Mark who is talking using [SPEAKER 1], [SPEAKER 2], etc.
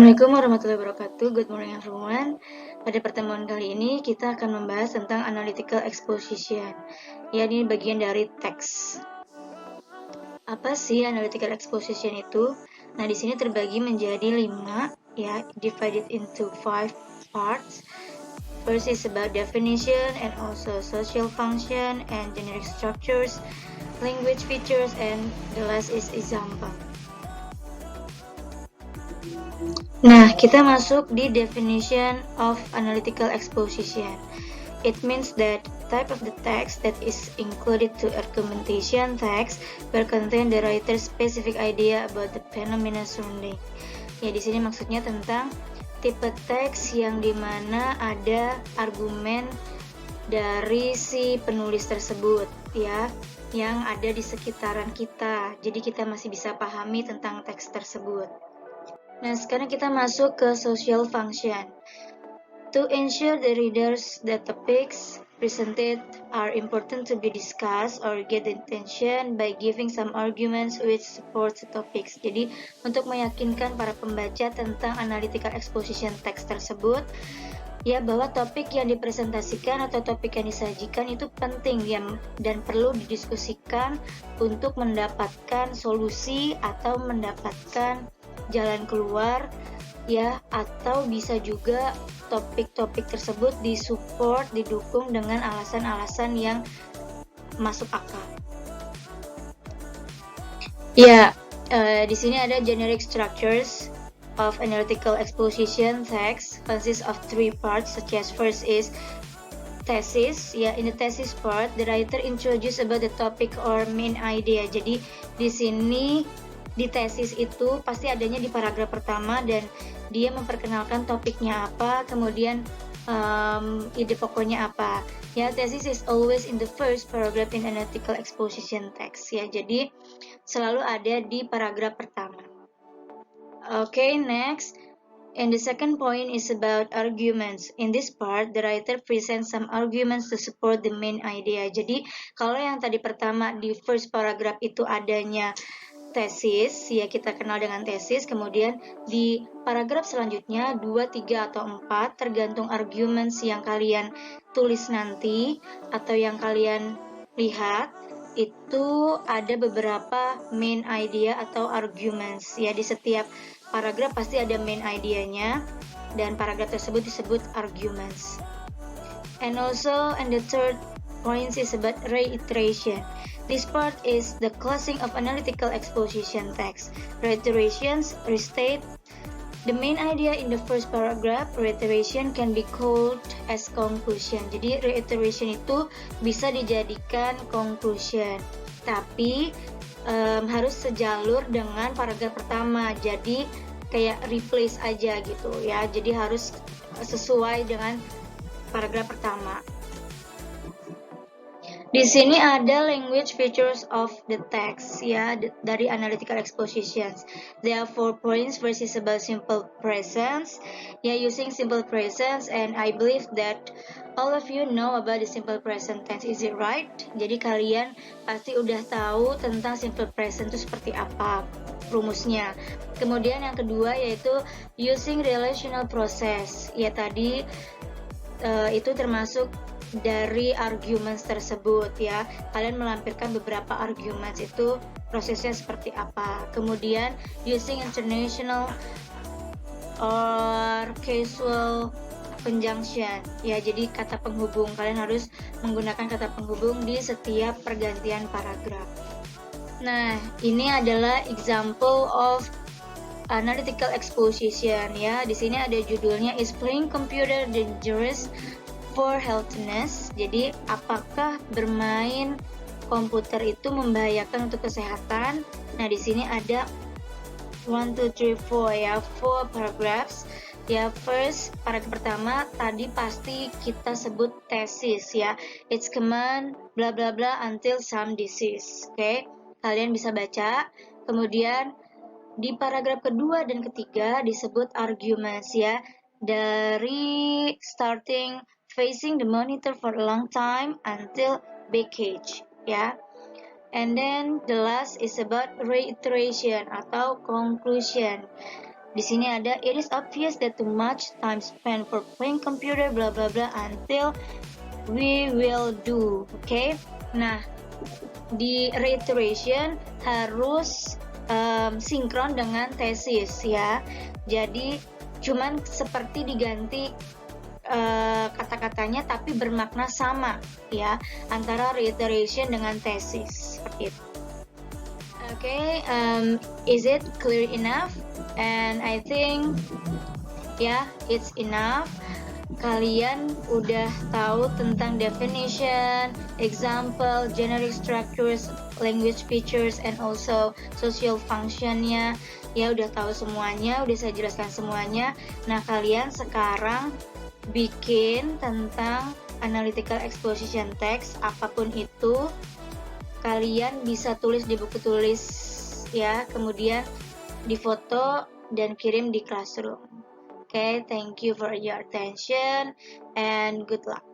[SPEAKER 1] Assalamualaikum warahmatullahi wabarakatuh. Good morning everyone. Pada pertemuan kali ini kita akan membahas tentang analytical exposition. Ya, ini bagian dari teks. Apa sih analytical exposition itu? Nah, di sini terbagi menjadi 5, ya, divided into 5 parts. First is about definition and also social function and generic structures, language features, and the last is example. Nah, kita masuk di definition of analytical exposition. It means that type of the text that is included to argumentation text will contain the writer's specific idea about the phenomena surrounding. Ya, di sini maksudnya tentang tipe teks yang dimana ada argumen dari si penulis tersebut, ya, yang ada di sekitaran kita. Jadi kita masih bisa pahami tentang teks tersebut. Nah, sekarang kita masuk ke social function. To ensure the readers that topics presented are important to be discussed or get attention by giving some arguments which support the topics. Jadi, untuk meyakinkan para pembaca tentang analytical exposition text tersebut, ya, bahwa topik yang dipresentasikan atau topik yang disajikan itu penting dan perlu didiskusikan untuk mendapatkan solusi atau mendapatkan jalan keluar, ya, atau bisa juga topik-topik tersebut didukung dengan alasan-alasan yang masuk akal. Ya, di sini ada generic structures of analytical exposition text consists of 3 parts, such as first is thesis. Ya, in the thesis part, the writer introduce about the topic or main idea. Jadi di sini di tesis itu pasti adanya di paragraf pertama dan dia memperkenalkan topiknya apa, kemudian ide pokoknya apa. Ya, thesis is always in the first paragraph in analytical exposition text. Ya, jadi selalu ada di paragraf pertama. Okay, next. And the second point is about arguments. In this part, the writer presents some arguments to support the main idea. Jadi, kalau yang tadi pertama di first paragraph itu adanya tesis, ya, kita kenal dengan tesis, kemudian di paragraf selanjutnya 2, 3, atau 4 tergantung arguments yang kalian tulis nanti atau yang kalian lihat, itu ada beberapa main idea atau arguments. Ya, di setiap paragraf pasti ada main idenya dan paragraf tersebut disebut arguments. And also, and the third point is about reiteration. This part is the closing of analytical exposition text. Reiterations restate the main idea in the first paragraph. Reiteration can be called as conclusion. Jadi reiteration itu bisa dijadikan conclusion, tapi harus sejalur dengan paragraf pertama. Jadi kayak replace aja gitu ya. Jadi harus sesuai dengan paragraf pertama. Di sini ada language features of the text, ya, dari analytical expositions. There are 4 points. First is about simple presence, ya, using simple presence, and I believe that all of you know about the simple present tense. Is it right? Jadi kalian pasti udah tahu tentang simple present itu seperti apa rumusnya. Kemudian yang kedua yaitu using relational process. Ya, tadi itu termasuk dari arguments tersebut, ya. Kalian melampirkan beberapa arguments, itu prosesnya seperti apa. Kemudian using international or casual conjunction, ya, jadi kata penghubung. Kalian harus menggunakan kata penghubung di setiap pergantian paragraf. Nah, ini adalah example of analytical exposition, ya. Di sini ada judulnya is playing computer dangerous for healthiness. Jadi, apakah bermain komputer itu membahayakan untuk kesehatan? Nah, di sini ada 1, 2, 3, 4, ya, 4 paragraphs. Ya, first, paragraf pertama tadi pasti kita sebut tesis, ya. It's common bla bla bla until some disease. Oke, kalian bisa baca. Kemudian di paragraf kedua dan ketiga disebut arguments, ya. Dari starting facing the monitor for a long time until backage, ya. And then the last is about reiteration atau conclusion. Di sini ada, it is obvious that too much time spent for playing computer blah blah blah until we will do. Oke. Nah, di reiteration harus sinkron dengan tesis ya. Jadi cuman seperti diganti kata-katanya tapi bermakna sama ya antara reiteration dengan tesis seperti itu. Okay, is it clear enough? And I think yeah, it's enough. Kalian udah tahu tentang definition, example, generic structures, language features, and also social functionnya. Ya udah tahu semuanya, udah saya jelaskan semuanya. Nah kalian sekarang bikin tentang analytical exposition text, apapun itu. Kalian bisa tulis di buku tulis ya, kemudian difoto dan kirim di classroom. Okay, thank you for your attention and good luck.